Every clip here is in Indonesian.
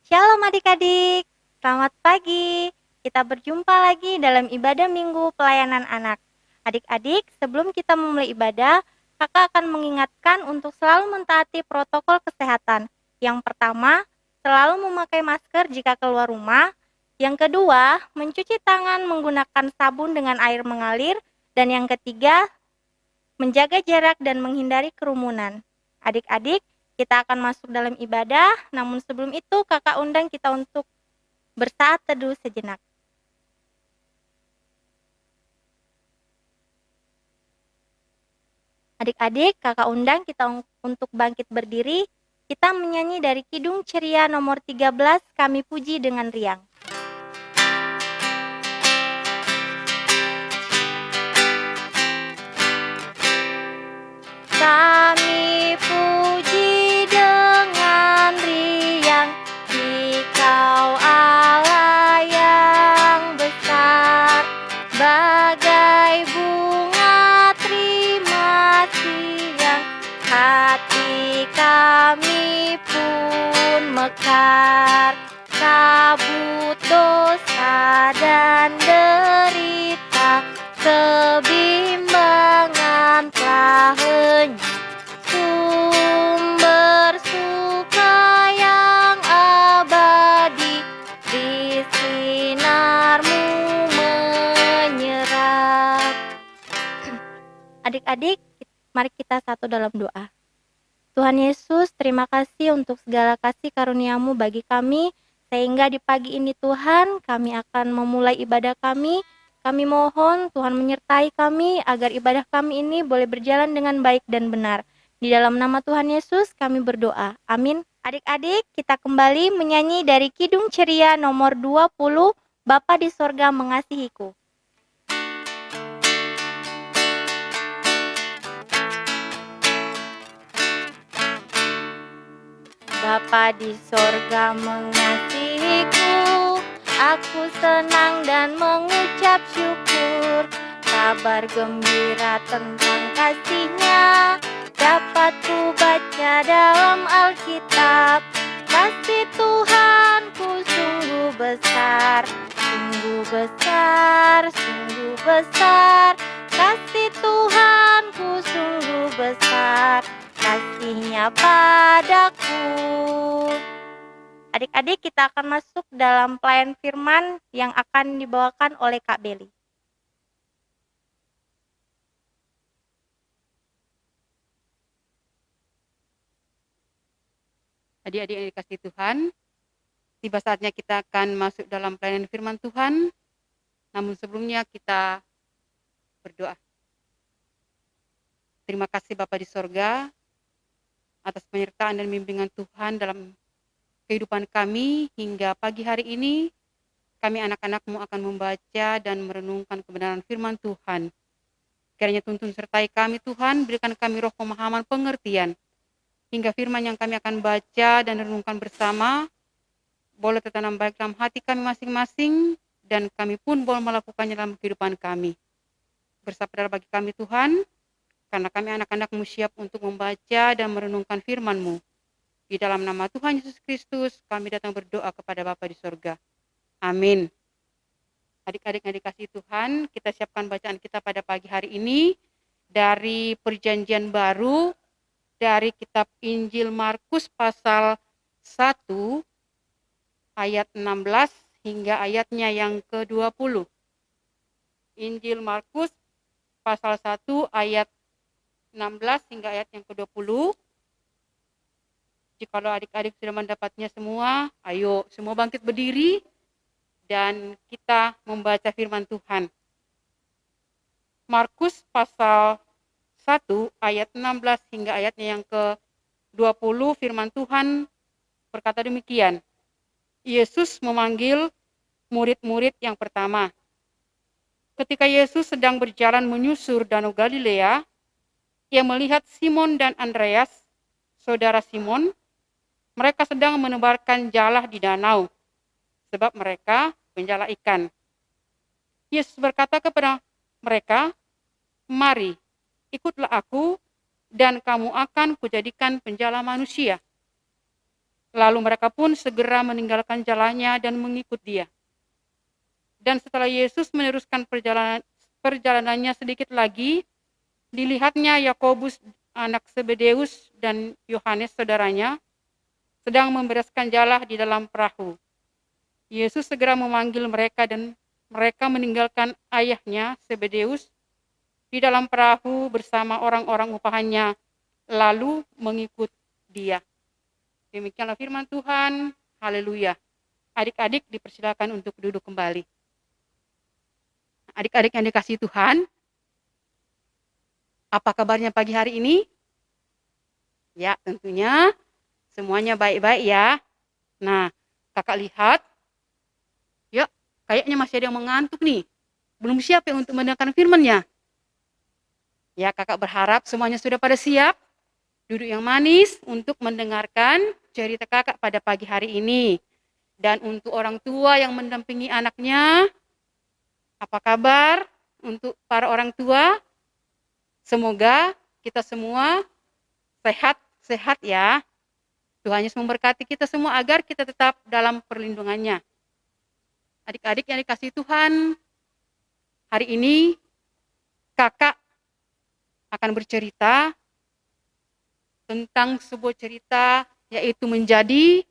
Shalom adik-adik, selamat pagi. Kita berjumpa lagi dalam ibadah minggu pelayanan anak. Adik-adik, sebelum kita memulai ibadah, kakak akan mengingatkan untuk selalu mentaati protokol kesehatan. Yang pertama, selalu memakai masker jika keluar rumah. Yang kedua, mencuci tangan menggunakan sabun dengan air mengalir. Dan yang ketiga, menjaga jarak dan menghindari kerumunan. Adik-adik, kita akan masuk dalam ibadah, namun sebelum itu kakak undang kita untuk bersaat teduh sejenak. Adik-adik, kakak undang kita untuk bangkit berdiri. Kita menyanyi dari Kidung Ceria nomor 13, Kami Puji dengan Riang. Kami puji dengan riang, Dikau Allah yang besar, bagai bunga terima siang, hati kami pun mekar, kabut dosa dan derita, kebimbangan telah henyang, sumber suka yang abadi di sinarmu menyerap. Adik-adik, mari kita satu dalam doa. Tuhan Yesus, terima kasih untuk segala kasih karunia-Mu bagi kami, sehingga di pagi ini Tuhan, kami akan memulai ibadah kami. Kami mohon Tuhan menyertai kami, agar ibadah kami ini boleh berjalan dengan baik dan benar. Di dalam nama Tuhan Yesus, kami berdoa. Amin. Adik-adik, kita kembali menyanyi dari Kidung Ceria nomor 20, Bapa di Sorga Mengasihiku. Bapa di sorga mengasihiku, aku senang dan mengucap syukur. Kabar gembira tentang kasih-Nya dapat ku baca dalam Alkitab. Kasih Tuhanku sungguh besar, sungguh besar, sungguh besar. Kasih Tuhanku sungguh besar, kasih-Nya padaku. Adik-adik, kita akan masuk dalam pelayan firman yang akan dibawakan oleh Kak Beli. Adik-adik yang dikasihi Tuhan, tiba saatnya kita akan masuk dalam pelayanan firman Tuhan. Namun sebelumnya kita berdoa. Terima kasih Bapa di sorga atas penyertaan dan bimbingan Tuhan dalam kehidupan kami hingga pagi hari ini. Kami anak-anak-Mu akan membaca dan merenungkan kebenaran firman Tuhan. Kiranya tuntun sertai kami Tuhan, berikan kami roh pemahaman pengertian, hingga firman yang kami akan baca dan renungkan bersama boleh tertanam baik dalam hati kami masing-masing, dan kami pun boleh melakukannya dalam kehidupan kami. Bersabdalah bagi kami Tuhan, karena kami anak-anak-Mu siap untuk membaca dan merenungkan firman-Mu. Di dalam nama Tuhan Yesus Kristus, kami datang berdoa kepada Bapa di sorga. Amin. Adik-adik yang dikasihi Tuhan, kita siapkan bacaan kita pada pagi hari ini dari Perjanjian Baru, dari kitab Injil Markus pasal 1 ayat 16 hingga ayatnya yang ke-20. Injil Markus pasal 1 ayat 16 hingga ayat yang ke-20. Jikalau adik-adik sudah mendapatnya semua, ayo semua bangkit berdiri dan kita membaca firman Tuhan. Markus pasal 1 ayat 16 hingga ayatnya yang ke-20, firman Tuhan berkata demikian. Yesus memanggil murid-murid yang pertama. Ketika Yesus sedang berjalan menyusur Danau Galilea, ia melihat Simon dan Andreas, saudara Simon. Mereka sedang menebarkan jala di danau, sebab mereka penjala ikan. Yesus berkata kepada mereka, "Mari, ikutlah aku, dan kamu akan kujadikan penjala manusia." Lalu mereka pun segera meninggalkan jalannya dan mengikut dia. Dan setelah Yesus meneruskan perjalanannya sedikit lagi, dilihatnya Yakobus anak Zebedeus dan Yohanes saudaranya sedang membereskan jala di dalam perahu. Yesus segera memanggil mereka dan mereka meninggalkan ayahnya Zebedeus di dalam perahu bersama orang-orang upahannya, lalu mengikut dia. Demikianlah firman Tuhan. Haleluya. Adik-adik dipersilakan untuk duduk kembali. Adik-adik yang dikasihi Tuhan, apa kabarnya pagi hari ini? Ya, tentunya semuanya baik-baik ya. Nah, kakak lihat, ya kayaknya masih ada yang mengantuk nih. Belum siap ya untuk mendengarkan firman-Nya. Ya, kakak berharap semuanya sudah pada siap. Duduk yang manis untuk mendengarkan cerita kakak pada pagi hari ini. Dan untuk orang tua yang mendampingi anaknya, apa kabar untuk para orang tua? Semoga kita semua sehat ya. Tuhan Yesus memberkati kita semua agar kita tetap dalam perlindungannya. Adik-adik yang dikasihi Tuhan, hari ini kakak akan bercerita tentang sebuah cerita, yaitu menjadi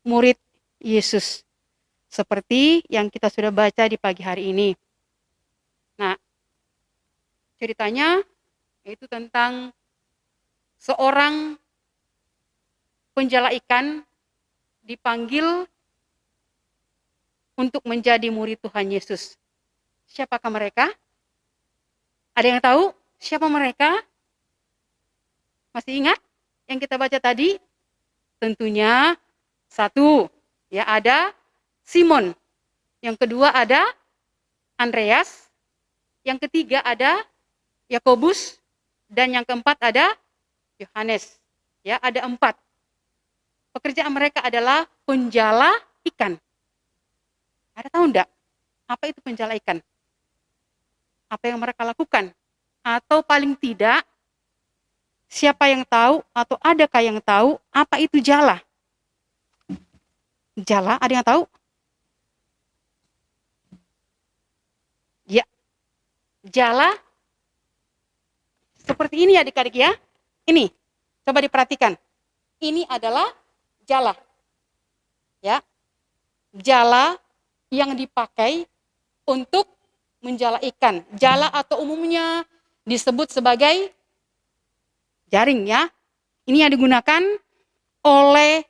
murid Yesus. Seperti yang kita sudah baca di pagi hari ini. Nah, ceritanya itu tentang seorang penjala ikan dipanggil untuk menjadi murid Tuhan Yesus. Siapakah mereka? Ada yang tahu siapa mereka? Masih ingat yang kita baca tadi? Tentunya satu, ya ada Simon. Yang kedua ada Andreas. Yang ketiga ada Yakobus. Dan yang keempat ada Yohanes. Ya, ada 4. Pekerjaan mereka adalah penjala ikan. Ada tahu enggak? Apa itu penjala ikan? Apa yang mereka lakukan? Atau paling tidak, siapa yang tahu atau adakah yang tahu apa itu jala? Jala, ada yang tahu? Ya, jala seperti ini adik-adik ya. Ini, coba diperhatikan. Ini adalah jala. Ya, jala yang dipakai untuk menjala ikan. Jala atau umumnya disebut sebagai jaring ya. Ini yang digunakan oleh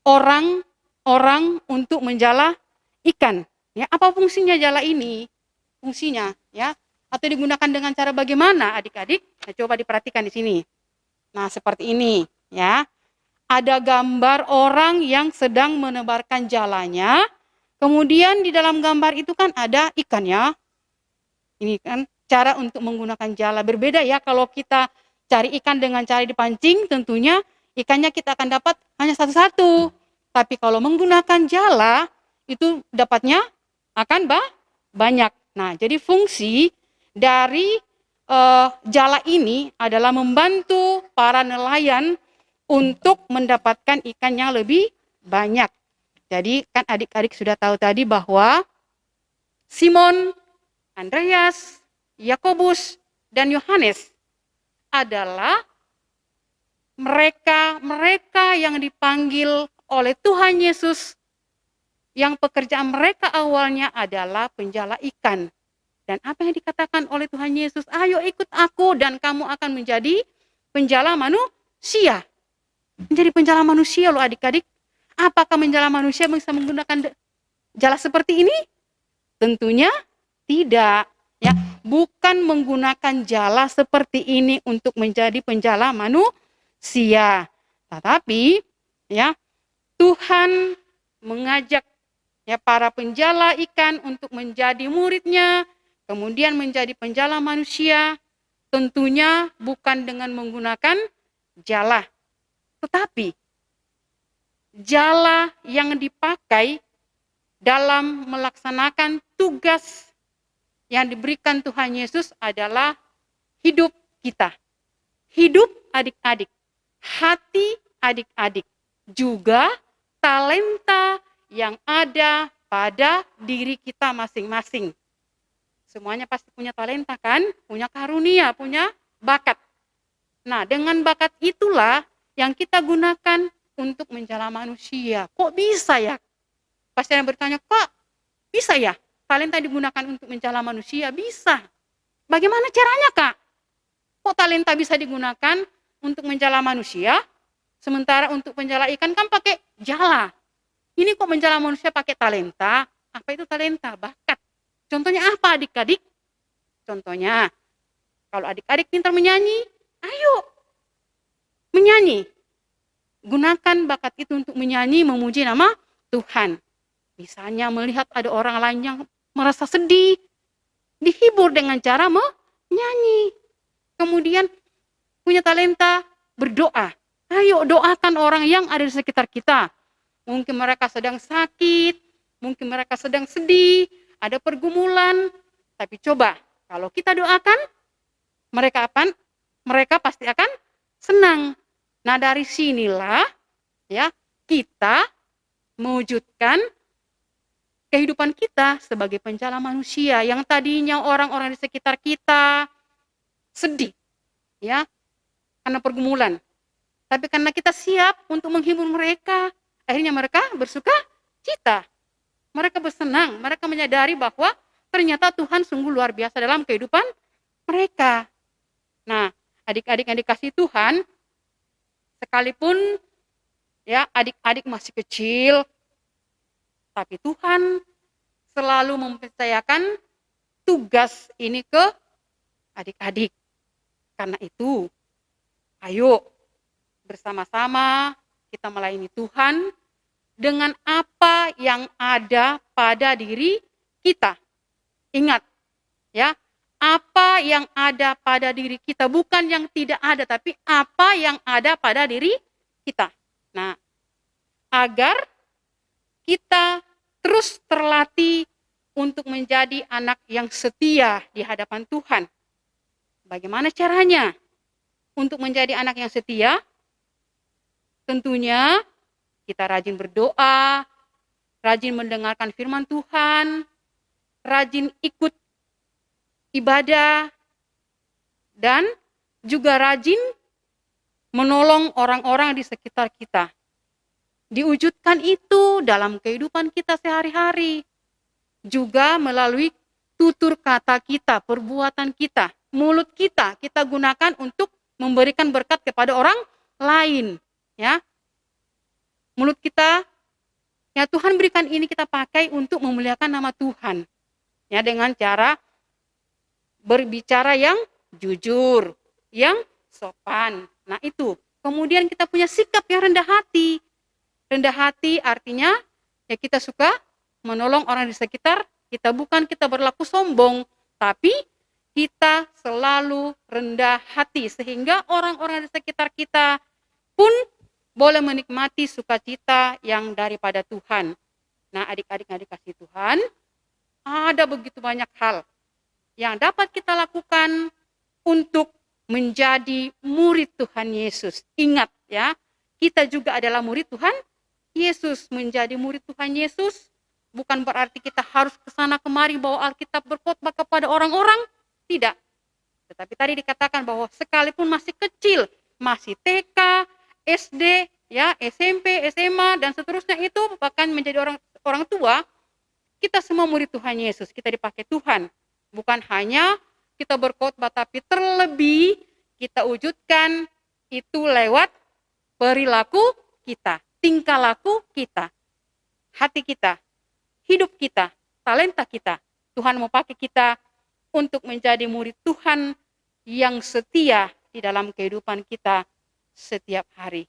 orang untuk menjala ikan. Ya, apa fungsinya jala ini? Fungsinya ya, atau digunakan dengan cara bagaimana adik-adik? Nah, coba diperhatikan di sini. Nah, seperti ini ya. Ada gambar orang yang sedang menebarkan jalanya. Kemudian di dalam gambar itu kan ada ikan ya. Ini kan cara untuk menggunakan jala. Berbeda ya kalau kita cari ikan dengan cara dipancing, tentunya ikannya kita akan dapat hanya satu-satu. Tapi kalau menggunakan jala, itu dapatnya akan banyak. Nah, jadi fungsi dari jala ini adalah membantu para nelayan untuk mendapatkan ikan yang lebih banyak. Jadi kan adik-adik sudah tahu tadi bahwa Simon, Andreas, Yakobus, dan Yohanes adalah mereka yang dipanggil oleh Tuhan Yesus, yang pekerjaan mereka awalnya adalah penjala ikan. Dan apa yang dikatakan oleh Tuhan Yesus, ayo ikut aku dan kamu akan menjadi penjala manusia. Menjadi penjala manusia loh adik-adik. Apakah menjala manusia bisa menggunakan jala seperti ini? Tentunya tidak. Ya, bukan menggunakan jala seperti ini untuk menjadi penjala manusia. Tetapi ya, Tuhan mengajak ya para penjala ikan untuk menjadi muridnya, kemudian menjadi penjala manusia, tentunya bukan dengan menggunakan jala. Tetapi jala yang dipakai dalam melaksanakan tugas yang diberikan Tuhan Yesus adalah hidup kita. Hidup adik-adik, hati adik-adik, juga talenta yang ada pada diri kita masing-masing. Semuanya pasti punya talenta kan? Punya karunia, punya bakat. Nah, dengan bakat itulah yang kita gunakan untuk menjala manusia. Kok bisa ya? Pasti yang bertanya, kok bisa ya talenta digunakan untuk menjala manusia? Bisa. Bagaimana caranya, Kak? Kok talenta bisa digunakan untuk menjala manusia? Sementara untuk menjala ikan kan pakai jala. Ini kok menjala manusia pakai talenta? Apa itu talenta? Bakat. Contohnya apa adik-adik? Contohnya, kalau adik-adik pintar menyanyi, ayo menyanyi. Gunakan bakat itu untuk menyanyi, memuji nama Tuhan. Misalnya melihat ada orang lain yang merasa sedih, dihibur dengan cara menyanyi. Kemudian punya talenta berdoa. Ayo doakan orang yang ada di sekitar kita. Mungkin mereka sedang sakit, mungkin mereka sedang sedih, ada pergumulan. Tapi coba, kalau kita doakan, mereka pasti akan senang. Nah, dari sinilah ya kita mewujudkan kehidupan kita sebagai penjala manusia yang tadinya orang-orang di sekitar kita sedih ya karena pergumulan. Tapi karena kita siap untuk menghibur mereka, akhirnya mereka bersuka cita. Mereka bersenang, mereka menyadari bahwa ternyata Tuhan sungguh luar biasa dalam kehidupan mereka. Nah, adik-adik yang dikasihi Tuhan, sekalipun ya adik-adik masih kecil, tapi Tuhan selalu mempercayakan tugas ini ke adik-adik. Karena itu, ayo bersama-sama kita melayani Tuhan dengan apa yang ada pada diri kita. Ingat, ya, apa yang ada pada diri kita, bukan yang tidak ada, tapi apa yang ada pada diri kita. Nah, agar kita terus terlatih untuk menjadi anak yang setia di hadapan Tuhan. Bagaimana caranya untuk menjadi anak yang setia? Tentunya kita rajin berdoa, rajin mendengarkan firman Tuhan, rajin ikut ibadah, dan juga rajin menolong orang-orang di sekitar kita. Diwujudkan itu dalam kehidupan kita sehari-hari. Juga melalui tutur kata kita, perbuatan kita, mulut kita gunakan untuk memberikan berkat kepada orang lain. Ya, mulut kita, ya Tuhan berikan ini kita pakai untuk memuliakan nama Tuhan. Ya, dengan cara berbicara yang jujur, yang sopan. Nah itu, kemudian kita punya sikap yang rendah hati. Rendah hati artinya ya kita suka menolong orang di sekitar kita, bukan kita berlaku sombong, tapi kita selalu rendah hati sehingga orang-orang di sekitar kita pun boleh menikmati sukacita yang daripada Tuhan. Nah, adik-adik yang dikasihi Tuhan, ada begitu banyak hal yang dapat kita lakukan untuk menjadi murid Tuhan Yesus. Ingat ya, kita juga adalah murid Tuhan Yesus. Menjadi murid Tuhan Yesus bukan berarti kita harus ke sana kemari bawa Alkitab berkhotbah kepada orang-orang. Tidak. Tetapi tadi dikatakan bahwa sekalipun masih kecil, masih TK, SD, ya, SMP, SMA, dan seterusnya itu bahkan menjadi orang tua, kita semua murid Tuhan Yesus. Kita dipakai Tuhan. Bukan hanya kita berkhotbah, tapi terlebih kita wujudkan itu lewat perilaku kita, tingkah laku kita, hati kita, hidup kita, talenta kita. Tuhan mau pakai kita untuk menjadi murid Tuhan yang setia di dalam kehidupan kita setiap hari.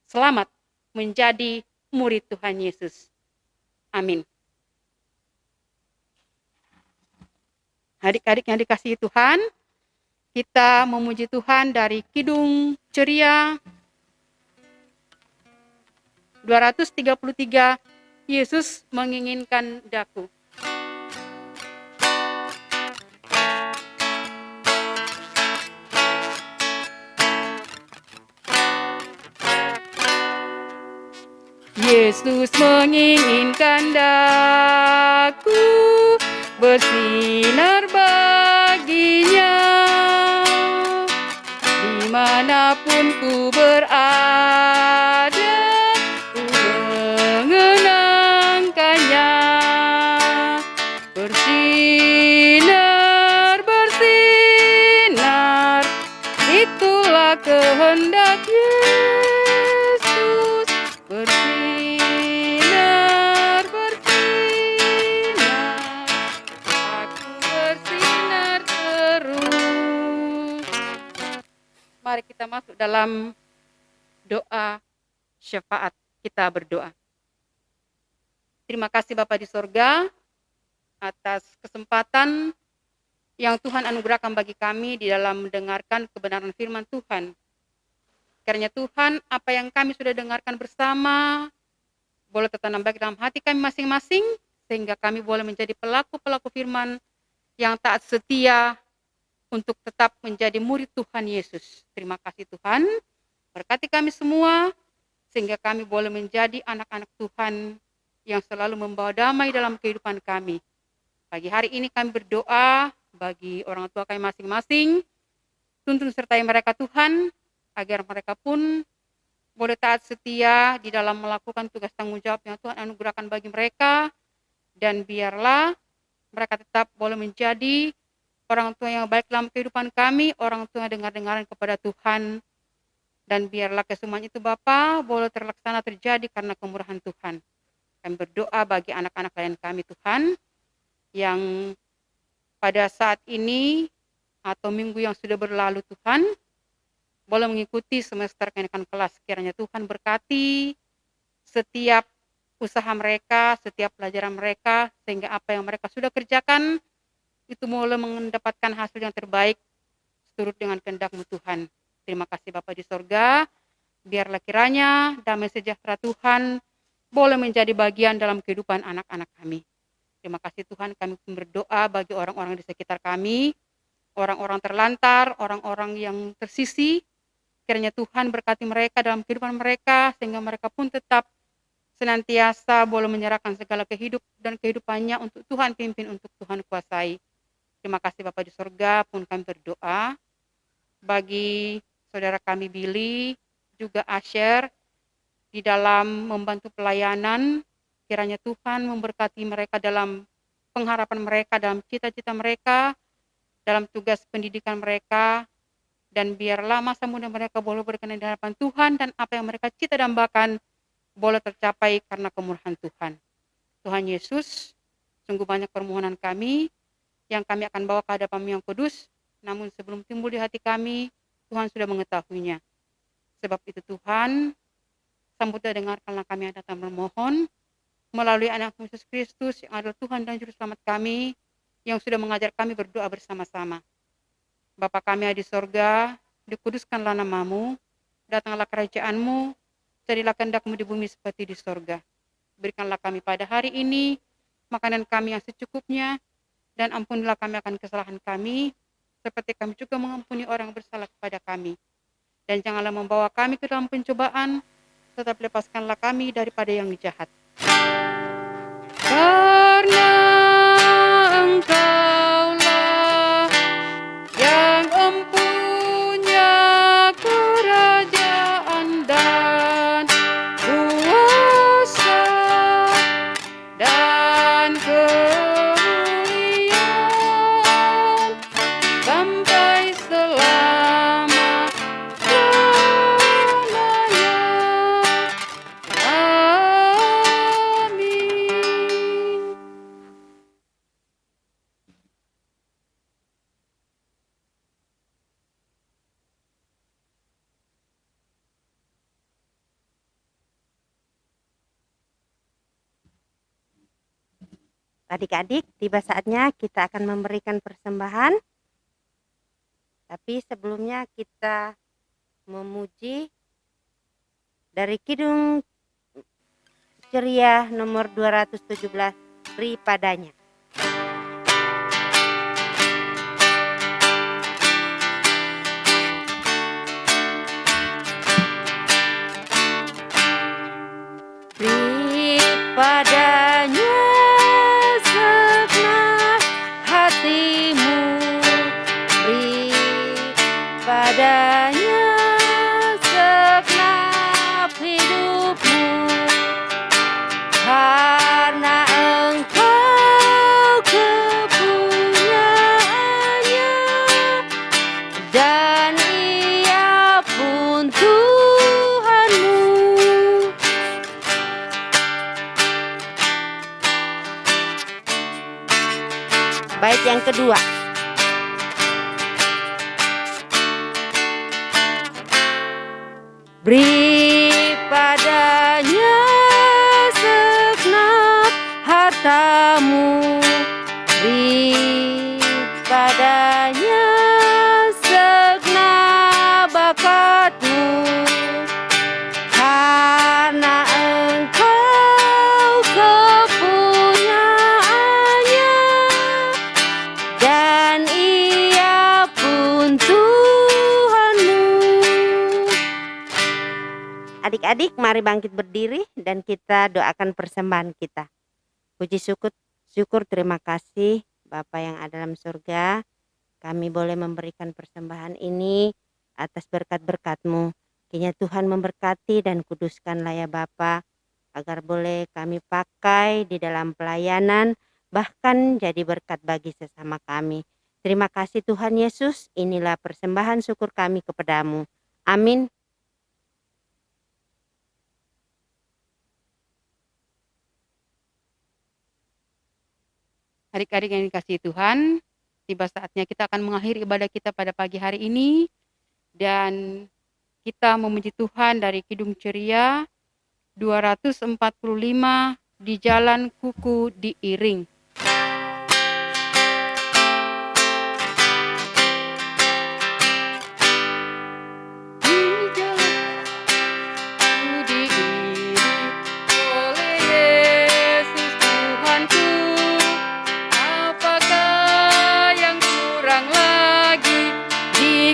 Selamat menjadi murid Tuhan Yesus. Amin. Adik-adik yang dikasihi Tuhan, kita memuji Tuhan dari Kidung Ceria 233, Yesus menginginkan daku. Yesus menginginkan daku bersinar baginya. Dimanapun ku berada, ku mengenangkannya. Bersinar, bersinar, itulah kehendak Yesus. Bersinar, bersinar, aku bersinar terus. Mari kita masuk dalam doa syafaat. Kita berdoa. Terima kasih Bapa di sorga atas kesempatan yang Tuhan anugerahkan bagi kami di dalam mendengarkan kebenaran firman Tuhan. Kiranya Tuhan, apa yang kami sudah dengarkan bersama boleh tertanam baik dalam hati kami masing-masing, sehingga kami boleh menjadi pelaku-pelaku firman yang taat setia untuk tetap menjadi murid Tuhan Yesus. Terima kasih Tuhan, berkati kami semua, sehingga kami boleh menjadi anak-anak Tuhan yang selalu membawa damai dalam kehidupan kami. Pagi hari ini kami berdoa bagi orang tua kami masing-masing, tuntun sertai mereka Tuhan, agar mereka pun boleh taat setia di dalam melakukan tugas tanggung jawab yang Tuhan anugerahkan bagi mereka, dan biarlah mereka tetap boleh menjadi orang tua yang baik dalam kehidupan kami, orang tua yang dengar-dengaran kepada Tuhan, dan biarlah kesemuanya itu Bapa boleh terlaksana terjadi karena kemurahan Tuhan. Kami berdoa bagi anak-anak klien kami Tuhan, yang pada saat ini atau minggu yang sudah berlalu Tuhan, boleh mengikuti semester kenaikan kelas. Kiranya Tuhan berkati setiap usaha mereka, setiap pelajaran mereka, sehingga apa yang mereka sudah kerjakan itu boleh mendapatkan hasil yang terbaik seturut dengan kehendak-Mu Tuhan. Terima kasih Bapa di sorga, biarlah kiranya damai sejahtera Tuhan boleh menjadi bagian dalam kehidupan anak-anak kami. Terima kasih Tuhan, kami pun berdoa bagi orang-orang di sekitar kami, orang-orang terlantar, orang-orang yang tersisi. Kiranya Tuhan berkati mereka dalam kehidupan mereka, sehingga mereka pun tetap senantiasa boleh menyerahkan segala kehidupannya untuk Tuhan pimpin, untuk Tuhan kuasai. Terima kasih Bapa di sorga, pun kami berdoa bagi saudara kami Billy, juga Asher, di dalam membantu pelayanan. Kiranya Tuhan memberkati mereka dalam pengharapan mereka, dalam cita-cita mereka, dalam tugas pendidikan mereka, dan biarlah masa muda mereka boleh berkenan di hadapan Tuhan, dan apa yang mereka cita dambakan boleh tercapai karena kemurahan Tuhan. Tuhan Yesus, sungguh banyak permohonan kami yang kami akan bawa ke hadapan Yang Kudus, namun sebelum timbul di hati kami, Tuhan sudah mengetahuinya. Sebab itu Tuhan, sambutlah dengarkanlah kami yang datang bermohon, melalui anak Yesus Kristus yang adalah Tuhan dan Juru Selamat kami, yang sudah mengajar kami berdoa bersama-sama. Bapa kami yang di sorga, dikuduskanlah nama-Mu, datanglah kerajaan-Mu, jadilah kehendak-Mu di bumi seperti di sorga. Berikanlah kami pada hari ini makanan kami yang secukupnya, dan ampunilah kami akan kesalahan kami, seperti kami juga mengampuni orang yang bersalah kepada kami. Dan janganlah membawa kami ke dalam pencobaan, tetapi lepaskanlah kami daripada yang jahat. Karena Engkaulah yang empunya kerajaan dan kuasa dan kemuliaan sampai selama-lamanya. Amin. Adik-adik, tiba saatnya kita akan memberikan persembahan. Tapi sebelumnya kita memuji dari Kidung Ceria nomor 217, Beri Padanya. Beri kasih-Mu, beri padanya segenap hidup-Mu, karena Engkau kepunyaannya, dan Ia pun Tuhan-Mu. Bait yang kedua. Beri padanya segenap harta-Mu, beri padanya segenap bakat-Mu, karena Engkau kepunyaannya, dan Ia pun Tuhan-Mu. Adik-adik, mari bangkit berdiri dan kita doakan persembahan kita. Puji syukur terima kasih Bapa yang ada dalam surga. Kami boleh memberikan persembahan ini atas berkat-berkat-Mu. Kiranya Tuhan memberkati dan kuduskanlah ya Bapa, agar boleh kami pakai di dalam pelayanan, bahkan jadi berkat bagi sesama kami. Terima kasih Tuhan Yesus, inilah persembahan syukur kami kepadamu. Amin. Adik-adik yang dikasihi Tuhan, tiba saatnya kita akan mengakhiri ibadah kita pada pagi hari ini. Dan kita memuji Tuhan dari Kidung Ceria 245 di Jalan Kuku diiring.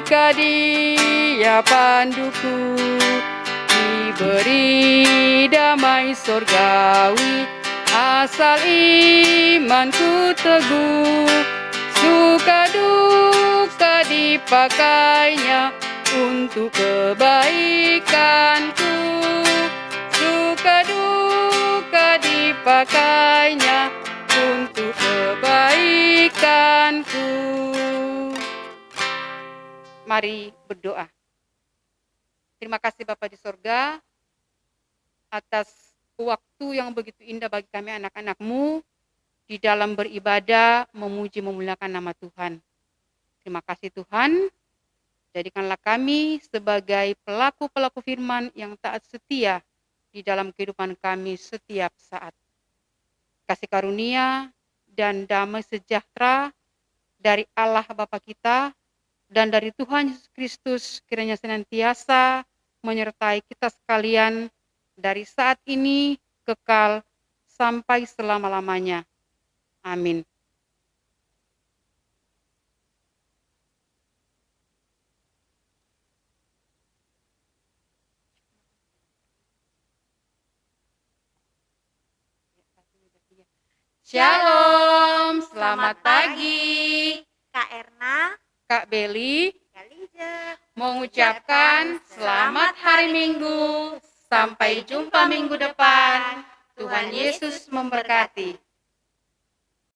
Jika Dia panduku, diberi damai surgawi, asal imanku teguh, suka duka dipakainya untuk kebaikanku, suka duka dipakainya untuk kebaikanku. Mari berdoa. Terima kasih Bapa di sorga atas waktu yang begitu indah bagi kami anak-anak-Mu di dalam beribadah, memuji, memuliakan nama Tuhan. Terima kasih Tuhan, jadikanlah kami sebagai pelaku-pelaku firman yang taat setia di dalam kehidupan kami setiap saat. Kasih karunia dan damai sejahtera dari Allah Bapa kita dan dari Tuhan Yesus Kristus kiranya senantiasa menyertai kita sekalian dari saat ini kekal sampai selama-lamanya. Amin. Shalom, selamat pagi. Kak Erna, Kak Beli Kak Linja, mengucapkan selamat hari Minggu. Sampai jumpa minggu depan. Tuhan Yesus memberkati.